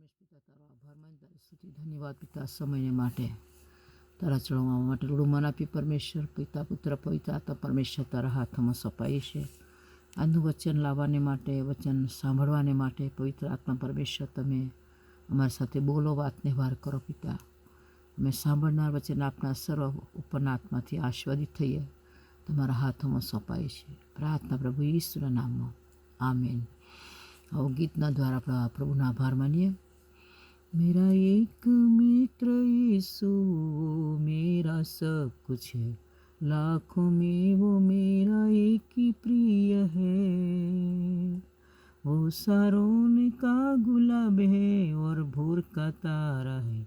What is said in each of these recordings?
રમેશ પિતા તારો આભાર માન તારી સ્તુતિ ધન્યવાદ પિતા સમયને માટે તારા ચડવા માટે રૂડું મન આપી પરમેશ્વર પિતા પુત્ર પવિત્ર આત્મા પરમેશ્વર તારા હાથમાં સપાઈ છે. આજનું વચન લાવવાને માટે વચન સાંભળવાને માટે પવિત્ર આત્મા પરમેશ્વર તમે અમારી સાથે બોલો, વાતને વાર કરો પિતા. અમે સાંભળનાર વચન આપનાર સર્વ ઉપરના આત્માથી આશીર્વાદિત થઈએ તમારા હાથોમાં સોંપાય છે. પ્રાર્થના પ્રભુ ઈસુના નામમાં, આમેન. આવો ગીતના દ્વારા આપણે પ્રભુના આભાર માનીએ. मेरा एक मित्र यीशु मेरा सब कुछ है, लाखों में वो मेरा एक ही प्रिय है. वो सारोन का गुलाब है और भोर का तारा है,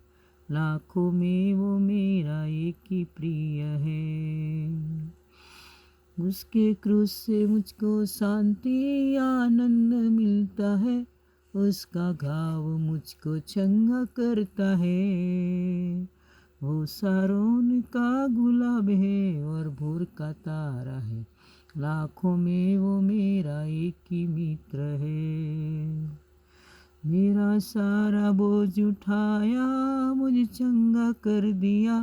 लाखों में वो मेरा एक ही प्रिय है. उसके क्रूस से मुझको शांति आनंद मिलता है, उसका घाव मुझको चंगा करता है. वो सारोन का गुलाब है और भोर का तारा है, लाखों में वो मेरा एक ही मित्र है. मेरा सारा बोझ उठाया मुझे चंगा कर दिया,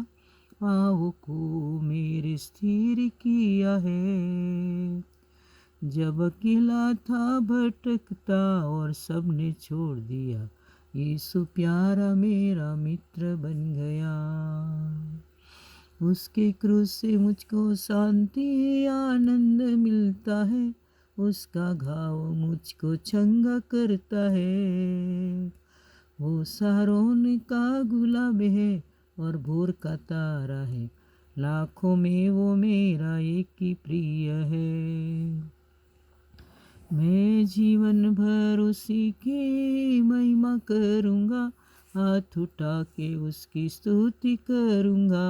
पाँव को मेरे स्थिर किया है. जब अकेला था भटकता और सबने छोड़ दिया, यीशु प्यारा मेरा मित्र बन गया. उसके क्रूस से मुझको शांति आनंद मिलता है, उसका घाव मुझको चंगा करता है. वो सारोन का गुलाब है और भोर का तारा है, लाखों में वो मेरा एक ही प्रिय है. मैं जीवन भर उसी की महिमा करूँगा, हाथ उठा के उसकी स्तुति करूँगा.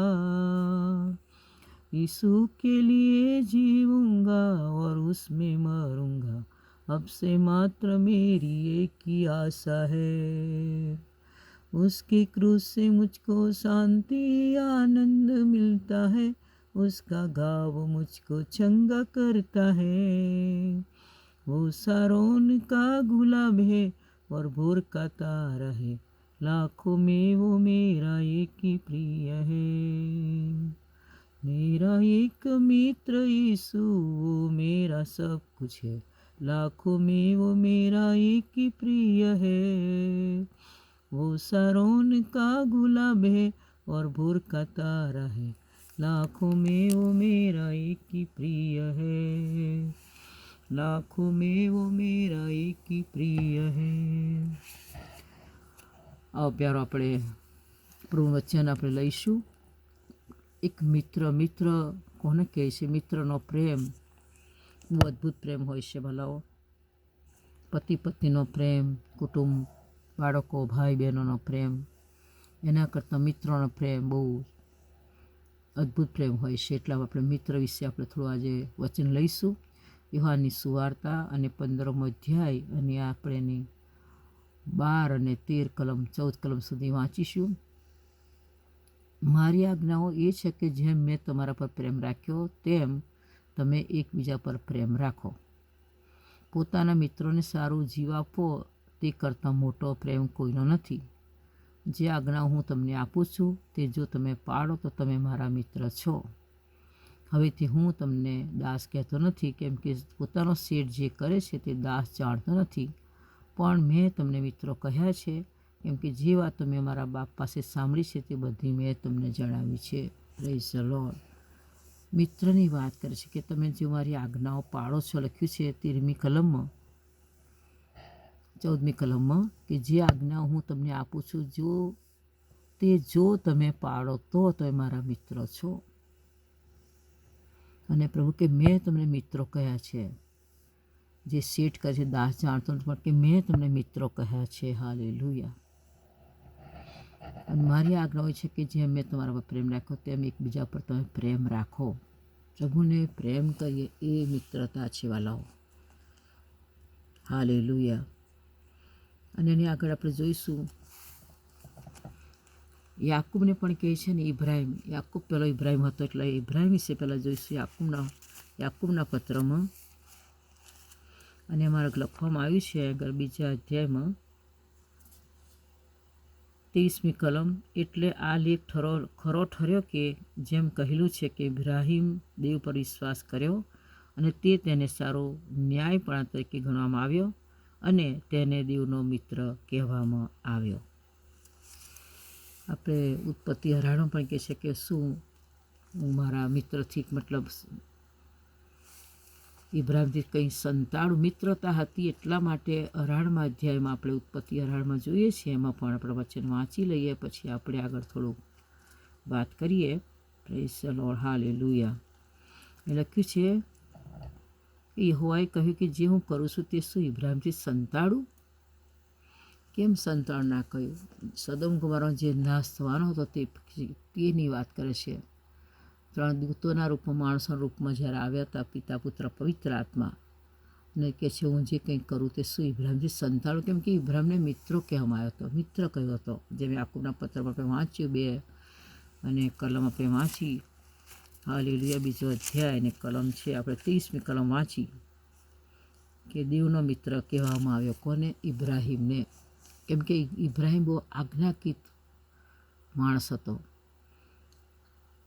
यीशु के लिए जीऊँगा और उसमें मरूँगा, अब से मात्र मेरी एक ही आशा है. उसके क्रूस से मुझको शांति आनंद मिलता है, उसका घाव मुझको चंगा करता है. वो सारोन का गुलाब है और भोर का तारा है, लाखों में वो मेरा एक ही प्रिय है. मेरा एक मित्र यीशु वो मेरा सब कुछ है, लाखों में वो मेरा एक ही प्रिय है. वो सारोन का गुलाब है और भोर का तारा है, लाखों में वो मेरा एक ही प्रिय है. लाखों में वो मेरा एक ही प्रिय है. આવો પ્યારો આપણે પ્રભુ વચન આપણે લઈશું. એક મિત્ર કોને કહે છે? મિત્રનો પ્રેમ બહુ અદ્ભુત પ્રેમ હોય છે. ભલાઓ, પતિ પત્નીનો પ્રેમ, કુટુંબ, બાળકો, ભાઈ બહેનોનો પ્રેમ, એના કરતાં મિત્રોનો પ્રેમ બહુ અદ્ભુત પ્રેમ હોય છે. એટલા આપણે મિત્ર વિશે આપણે થોડું આજે વચન લઈશું. યુહાનની સુવાર્તા અને 15મો અધ્યાય, અને આપણે એની 12 અને 13 કલમ 14 કલમ સુધી વાંચીશું. મારી આજ્ઞાઓ એ છે કે જેમ મેં તમારા પર પ્રેમ રાખ્યો તેમ તમે એકબીજા પર પ્રેમ રાખો. પોતાના મિત્રોને સારું જીવ આપવો તે કરતાં મોટો પ્રેમ કોઈનો નથી. જે આજ્ઞાઓ હું તમને આપું છું તે જો તમે પાળો તો તમે મારા મિત્ર છો. હવેથી હું તમને દાસ કહેતો નથી, કેમ કે પોતાનો શેઠ જે કરે છે તે દાસ જાણતો નથી, પણ મેં તમને મિત્રો કહ્યા છે, કેમ કે જે વાતો મેં મારા બાપ પાસે સાંભળી છે તે બધી મેં તમને જણાવી છે. Praise the lord. મિત્રની વાત કરે છે કે તમે જો મારી આજ્ઞાઓ પાળો છો. લખ્યું છે 13મી કલમમાં, 14મી કલમમાં કે જે આજ્ઞાઓ હું તમને આપું છું જો તમે પાળો તો તમે મારા મિત્રો છો. અને પ્રભુ કે મેં તમને મિત્રો કહ્યા છે. જે શેઠ કહે છે દાસ જાણતો નથી, પણ કે મેં તમને મિત્રો કહ્યા છે. હાલેલુયા. અને મારી આજ્ઞા હોય છે કે જેમ મેં તમારા પર પ્રેમ રાખ્યો તેમ એકબીજા પર તમે પ્રેમ રાખો. પ્રભુને પ્રેમ કરીએ એ મિત્રતા છે વાલાઓ. હાલેલુયા. અને એની આગળ આપણે જોઈશું યાકૂબને પણ કહે છે ને ઇબ્રાહિમ. યાકૂબ પહેલો ઇબ્રાહિમ હતો, એટલે ઇબ્રાહિમ વિશે પહેલાં જોઈશું યાકૂબના પત્રમાં. અને અમારે લખવામાં આવ્યું છે આગળ 2 અધ્યાયમાં 23મી કલમ, એટલે આ લેખ ખરો ઠર્યો કે જેમ કહેલું છે કે ઇબ્રાહિમ દેવ પર વિશ્વાસ કર્યો અને તે તેને સારો ન્યાયપણા તરીકે ગણવામાં આવ્યો અને તેને દેવનો મિત્ર કહેવામાં આવ્યો. આપણે ઉત્પત્તિ 18 પણ કહે છે કે શું હું મારા મિત્રથી, મતલબ ઇબ્રાહિમથી કંઈ સંતાડું. મિત્રતા હતી એટલા માટે 18મા અધ્યાયમાં આપણે ઉત્પત્તિ 18માં જોઈએ છીએ. એમાં પણ આપણે વચન વાંચી લઈએ, પછી આપણે આગળ થોડુંક વાત કરીએ. Praise the Lord, hallelujah. એ લખ્યું છે કે યહોવાએ કહ્યું કે જે હું કરું છું તે શું ઇબ્રાહિમથી સંતાડું? કેમ સંતાડ ના કહ્યું? સદોમ ગોમોરનો જે નાશ થવાનો હતો તેની વાત કરે છે. 3 દૂતોના રૂપમાં, માણસોના રૂપમાં જ્યારે આવ્યા હતા પિતા, પુત્ર, પવિત્ર આત્મા, અને કહે છે હું જે કંઈક કરું તે શું ઇબ્રાહિમથી સંતાડું? કેમ કે ઇબ્રાહિમને મિત્રો કહેવામાં આવ્યો હતો, મિત્ર કહ્યો હતો. જેમ યાકૂબના પત્રમાં આપણે વાંચ્યું 2 અને કલમ આપણે વાંચી, હાલેલુયા, 2જો અધ્યાય અને કલમ છે આપણે 23મી કલમ વાંચી કે દેવનો મિત્ર કહેવામાં આવ્યો. કોને? ઇબ્રાહિમને. કેમ કે ઇબ્રાહિમ બહુ આજ્ઞાકીત માણસ હતો.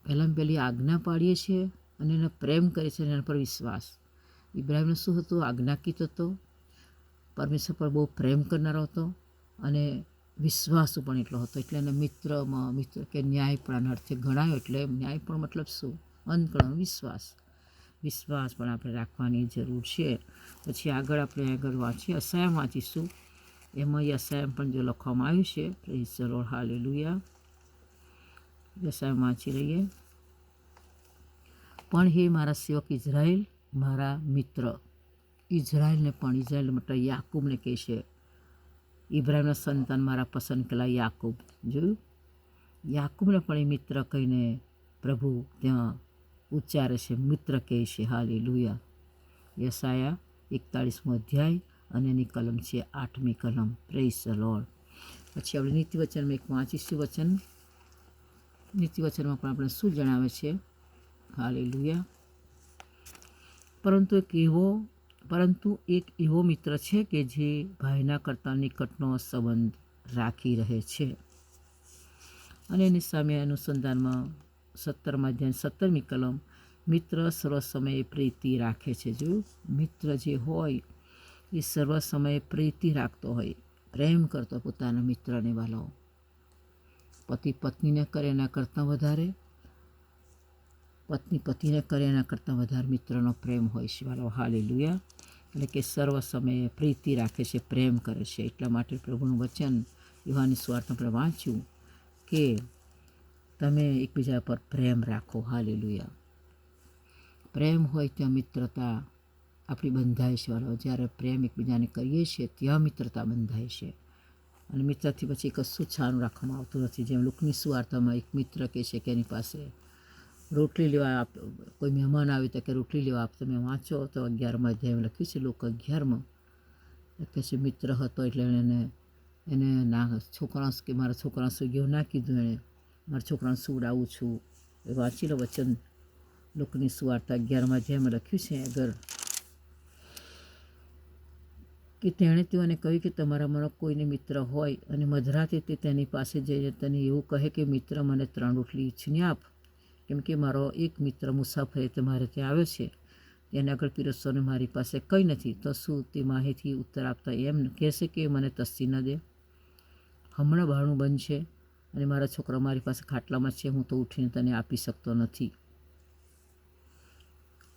પહેલી આજ્ઞા પાડીએ છીએ અને એને પ્રેમ કરે છે અને એના પર વિશ્વાસ. ઇબ્રાહિમનો શું હતું? આજ્ઞાકીત હતો, પરમેશ્વર પર બહુ પ્રેમ કરનારો હતો અને વિશ્વાસુ પણ એટલો હતો. એટલે એને મિત્ર કે ન્યાયપણાના અર્થે ગણાયો. એટલે ન્યાયપણ મતલબ શું? અંતકળનો વિશ્વાસ પણ આપણે રાખવાની જરૂર છે. પછી આગળ વાંચીએ, યશાયા વાંચીશું. એમાં યશાયા પણ જો લખવામાં આવ્યું છે. Praise the Lord, hallelujah. યશાયા વાંચી લઈએ. પણ હે મારા સેવક ઇઝરાયલ, મારા મિત્ર. ઇઝરાયલને પણ, ઇઝરાયલ મતલબ યાકૂબને કહે છે. ઇબ્રાહિમના સંતાન મારા પસંદ કરેલા યાકૂબ. જોયું? યાકૂબને પણ એ મિત્ર કહીને પ્રભુ ત્યાં ઉચ્ચારે છે, મિત્ર કહે છે. હાલેલુયા. યશાયા 41મો અધ્યાય અને એની કલમ છે 8મી કલમ. Praise the lord. પછી આપણે નીતિવચનમાં એક વાંચીશું વચન. નીતિવચનમાં પણ આપણે શું જણાવે છે? હાલેલુયા. પરંતુ એક એવો મિત્ર છે કે જે ભાઈના કરતાં નિકટનો સંબંધ રાખી રહે છે. અને એની સામે અનુસંધાનમાં 17મા અધ્યાય 17મી કલમ, મિત્ર સર્વ સમયે પ્રીતિ રાખે છે. જો મિત્ર જે હોય એ સર્વ સમયે પ્રીતિ રાખતો હોય, પ્રેમ કરતો પોતાના મિત્રને. વાલો પતિ પત્નીને કરે એના કરતાં વધારે, પત્ની પતિને કરે એના કરતાં વધારે મિત્રનો પ્રેમ હોય છે. વાલો, હાલેલુયા. એટલે કે સર્વ સમયે પ્રીતિ રાખે છે, પ્રેમ કરે છે. એટલા માટે પ્રભુનું વચન યોહાનની સુવાર્તામાં આપણે વાંચ્યું કે તમે એકબીજા પર પ્રેમ રાખો. હાલેલુયા. પ્રેમ હોય ત્યાં મિત્રતા આપણી બંધાય છે. વાલો, જ્યારે પ્રેમ એકબીજાને કરીએ છીએ ત્યાં મિત્રતા બંધાય છે. અને મિત્રથી પછી કશું છાનું રાખવામાં આવતું નથી. જેમ લુકની સુવાર્તામાં એક મિત્ર કહે છે કે એની પાસે રોટલી લેવા કોઈ મહેમાન આવે તો કે રોટલી લેવા આપ. તમે વાંચો તો 11મા અધ્યાયમાં લખ્યું છે, લોકો 11માં લખે છે મિત્ર હતો એટલે એને છોકરા કે મારા છોકરા શું ગયો ના કીધું, એણે મારા છોકરાને સુવડાવું છું. એ વાંચી લો વચન, લુકની સુવાર્તા 11મા અધ્યાયમાં લખ્યું છે આગળ કે તેણે તેઓને કહ્યું કે તમારા મને કોઈને મિત્ર હોય અને મધરાતે તે તેની પાસે જઈને તેને એવું કહે કે મિત્ર મને 3 રોટલી ઈચ્છીને આપ, કેમ કે મારો એક મિત્ર મુસાફરી તે મારે ત્યાં આવ્યો છે, તેને આગળ પીરસવાનું મારી પાસે કંઈ નથી. તો શું તે માહિતી ઉત્તર આપતા એમ કહેશે કે મને તસ્તી ન દે? હમણાં બારણું બંધ છે અને મારા છોકરા મારી પાસે ખાટલામાં છે, હું તો ઉઠીને તને આપી શકતો નથી.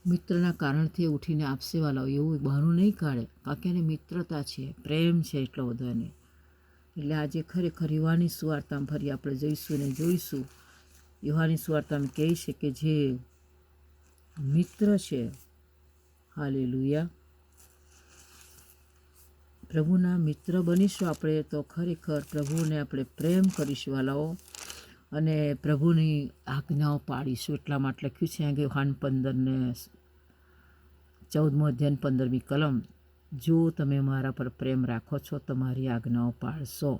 મિત્રના કારણથી ઉઠીને આપશે. વાળો એવું બહાનું નહીં કાઢે, કારણ કે એને મિત્રતા છે, પ્રેમ છે એટલો બધો એને. એટલે આજે ખરેખર યુહાની સુવાર્તામાં ફરી આપણે જઈશું ને જોઈશું. યુહાની સુવાર્તામાં કહે છે કે જે મિત્ર છે, હાલેલુયા, પ્રભુના મિત્ર બનીશું આપણે તો ખરેખર પ્રભુને આપણે પ્રેમ કરીશું વાલાઓ, અને પ્રભુની આજ્ઞાઓ પાડીશું. એટલા માટે લખ્યું છે કે યુહાન 15:14મો અધ્યાય 15મી કલમ, જો તમે મારા પર પ્રેમ રાખો છો તો મારી આજ્ઞાઓ પાળશો.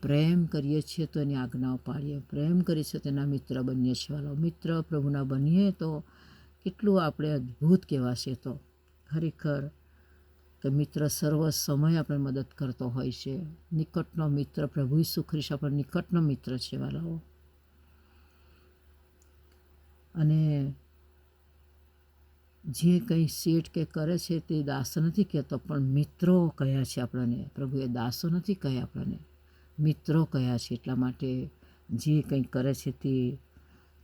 પ્રેમ કરીએ છીએ તો એની આજ્ઞાઓ પાડીએ, પ્રેમ કરીએ છીએ તેના મિત્ર બનીએ છીએ. વાલો, મિત્ર પ્રભુના બનીએ તો કેટલું આપણે અદ્ભુત કહેવાશે. તો ખરેખર કે મિત્ર સર્વ સમય આપણે મદદ કરતો હોય છે. નિકટનો મિત્ર પ્રભુ ઈસુ ખ્રિસ્ત આપણો નિકટનો મિત્ર છે વાલાઓ. અને જે કંઈ સેટ કે કરે છે તે દાસ નથી કહેતો, પણ મિત્રો કયા છે આપણને. પ્રભુએ દાસો નથી કહ્યા આપણને, મિત્રો કયા છે. એટલા માટે જે કંઈ કરે છે તે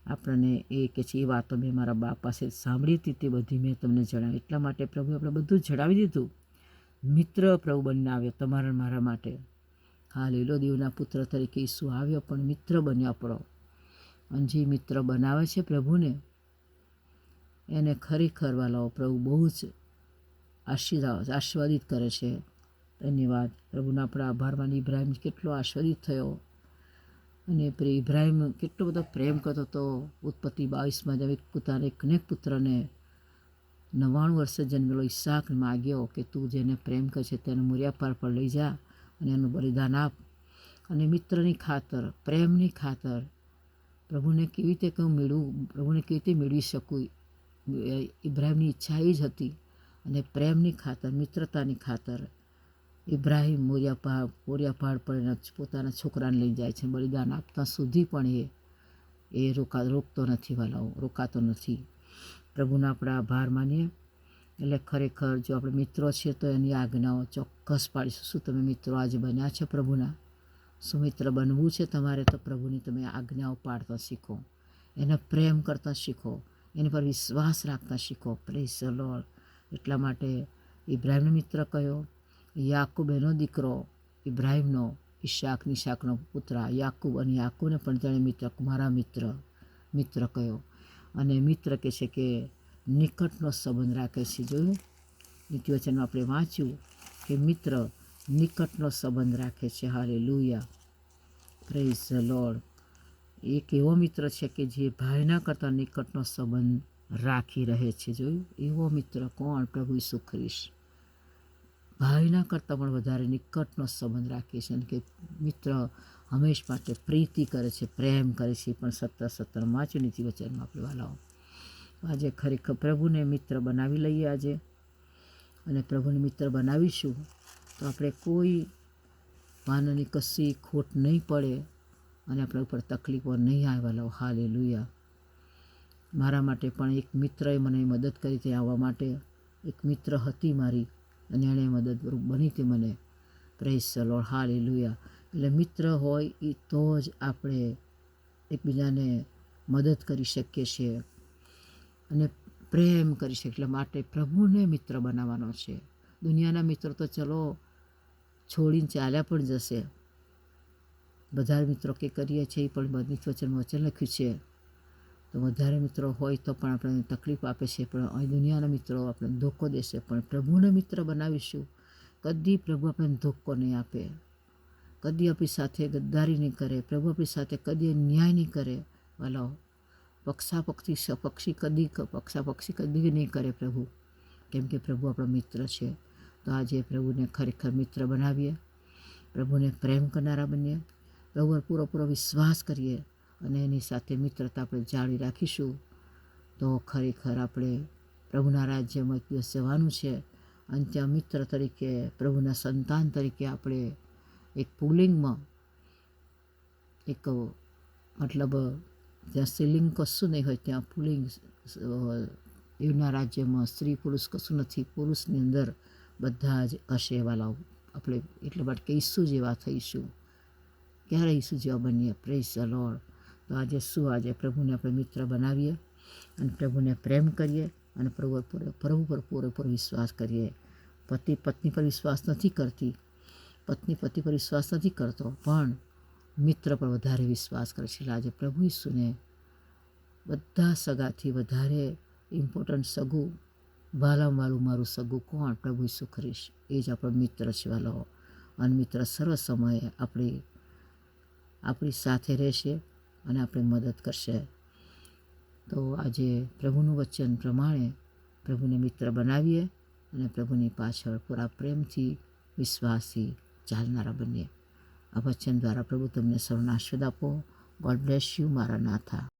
આપણને એ કે છે એ વાતો મેં મારા બાપ પાસે સાંભળી હતી, તે બધી મેં તમને જણાવી. એટલા માટે પ્રભુએ આપણે બધું જણાવી દીધું. મિત્ર પ્રભુ બનીને આવ્યો તમારા મારા માટે. હાલેલુયા. દેવના પુત્ર તરીકે ઈસુ આવ્યો, પણ મિત્ર બન્યો આપણો. અને જે મિત્ર બનાવે છે પ્રભુને, એને ખરેખર વાલાઓ પ્રભુ બહુ જ આશીર્વાદિત કરે છે. ધન્યવાદ પ્રભુના. આપણા આભાર માની. ઇબ્રાહિમ કેટલો આશીર્વાદિત થયો, અને ઇબ્રાહિમ કેટલો બધો પ્રેમ કરતો હતો. ઉત્પત્તિ 22માં જેમ પોતાના એકને પુત્રને 99 વર્ષે જન્મેલો ઈસાક માગ્યો કે તું જેને પ્રેમ કરે છે તેને મોરિયા પહાડ પર લઈ જા અને એનું બલિદાન આપ. અને મિત્રની ખાતર, પ્રેમની ખાતર પ્રભુને કેવી રીતે મેળવું, પ્રભુને કેવી રીતે મેળવી શકું, ઇબ્રાહિમની ઈચ્છા એ જ હતી. અને પ્રેમની ખાતર, મિત્રતાની ખાતર ઇબ્રાહિમ મોરિયા પહાડ પર પોતાના છોકરાને લઈ જાય છે. બલિદાન આપતા સુધી પણ એ રોકતો નથી વાલાઓ, રોકાતો નથી. પ્રભુના આપણે આભાર માનીએ. એટલે ખરેખર જો આપણે મિત્રો છીએ તો એની આજ્ઞાઓ ચોક્કસ પાડીશું. શું તમે મિત્રો આજે બન્યા છો પ્રભુના? શું મિત્ર બનવું છે તમારે? તો પ્રભુની તમે આજ્ઞાઓ પાડતા શીખો, એને પ્રેમ કરતા શીખો, એની પર વિશ્વાસ રાખતા શીખો. Praise the lord. એટલા માટે ઇબ્રાહિમનો મિત્ર કયો? યાકૂબ એનો દીકરો ઇબ્રાહિમનો, ઈશાકનો પુત્ર યાકૂબ. અને યાકૂબને પણ તેણે મારા મિત્ર કયો. અને મિત્ર કહે છે કે નિકટનો સંબંધ રાખે છે. જોયું નીતિવચનમાં આપણે વાંચ્યું કે મિત્ર નિકટનો સંબંધ રાખે છે. હાલેલુયા. Praise the lord. એક એવો મિત્ર છે કે જે ભાઈના કરતાં નિકટનો સંબંધ રાખી રહે છે. જોયું એવો મિત્ર કોણ? પ્રભુ ઈસુ ખ્રિસ્ત. ભાઈના કરતાં પણ વધારે નિકટનો સંબંધ રાખે છે. અને કે મિત્ર હંમેશ માટે પ્રીતિ કરે છે, પ્રેમ કરે છે. પણ 17 વાંચ્યું નીતિવચનમાં આપણે વાલાઓ. આજે ખરેખર પ્રભુને મિત્ર બનાવી લઈએ આજે. અને પ્રભુને મિત્ર બનાવીશું તો આપણે કોઈ માનવની કશી ખોટ નહીં પડે, અને આપણા ઉપર તકલીફો નહીં આવેલા. હાલેલુયા. મારા માટે પણ એક મિત્રએ મને મદદ કરી ત્યાં આવવા માટે. એક મિત્ર હતી મારી, અને એણે મદદરૂપ બની હતી મને. Praise the Lord. હાલેલુયા. એટલે મિત્ર હોય એ તો જ આપણે એકબીજાને મદદ કરી શકીએ છીએ અને પ્રેમ કરી શકીએ. એટલે માટે પ્રભુને મિત્ર બનાવવાનો છે. દુનિયાના મિત્રો તો ચલો છોડીને ચાલ્યા પણ જશે. બધા મિત્રો કે કરીએ છીએ એ પણ વચન લખ્યું છે. તો વધારે મિત્રો હોય તો પણ આપણને તકલીફ આપે છે, પણ અહીં દુનિયાના મિત્રો આપણે ધોકો દેશે. પણ પ્રભુને મિત્ર બનાવીશું, કદી પ્રભુ આપણને ધોકો નહીં આપે, કદી આપણી સાથે ગદ્દારી નહીં કરે. પ્રભુ આપણી સાથે કદી ન્યાય નહીં કરે વાલાઓ. પક્ષી કદી નહીં કરે પ્રભુ, કેમ કે પ્રભુ આપણો મિત્ર છે. તો આજે પ્રભુને ખરેખર મિત્ર બનાવીએ, પ્રભુને પ્રેમ કરનારા બનીએ, પ્રભુ પર પૂરો વિશ્વાસ કરીએ, અને એની સાથે મિત્રતા આપણે જાળવી રાખીશું. તો ખરેખર આપણે પ્રભુના રાજ્યમાં એક દિવસ જવાનું છે. અને ત્યાં મિત્ર તરીકે, પ્રભુના સંતાન તરીકે આપણે એક પુલ્લિંગમાં, એક મતલબ જ્યાં સ્ત્રીલિંગ કશું નહીં હોય ત્યાં પુલ્લિંગ, એના રાજ્યમાં સ્ત્રી પુરુષ કશું નથી. પુરુષની અંદર બધા જ હશે વાલાઓ. આપણે એટલે માટે કે ઈસુ જેવા થઈશું. ક્યારે ઈસુ જેવા બનીએ. Praise the lord. તો આજે પ્રભુને આપણે મિત્ર બનાવીએ, અને પ્રભુને પ્રેમ કરીએ, અને પ્રભુ પર પૂરેપૂરો વિશ્વાસ કરીએ. પતિ પત્ની પર વિશ્વાસ નથી કરતી, પત્ની પતિ પર વિશ્વાસ નથી કરતો, પણ મિત્ર પર વધારે વિશ્વાસ કરે છે. આજે પ્રભુ ઈસુને બધા સગાથી વધારે ઇમ્પોર્ટન્ટ સગું, વાલું મારું સગું કોણ? પ્રભુ ઈસુ ખ્રિસ્ત. એ જ આપણો મિત્ર છે વાલાઓ. અને મિત્ર સર્વ સમયે આપણી સાથે રહેશે અને આપણે મદદ કરશે. તો આજે પ્રભુનું વચન પ્રમાણે પ્રભુને મિત્ર બનાવીએ, અને પ્રભુની પાછળ પૂરા પ્રેમથી, વિશ્વાસથી ચાલનારા બનીએ. આ વચન દ્વારા પ્રભુ તમને સર્વને આશીર્વાદ આપો. God bless you. મારા નાથા.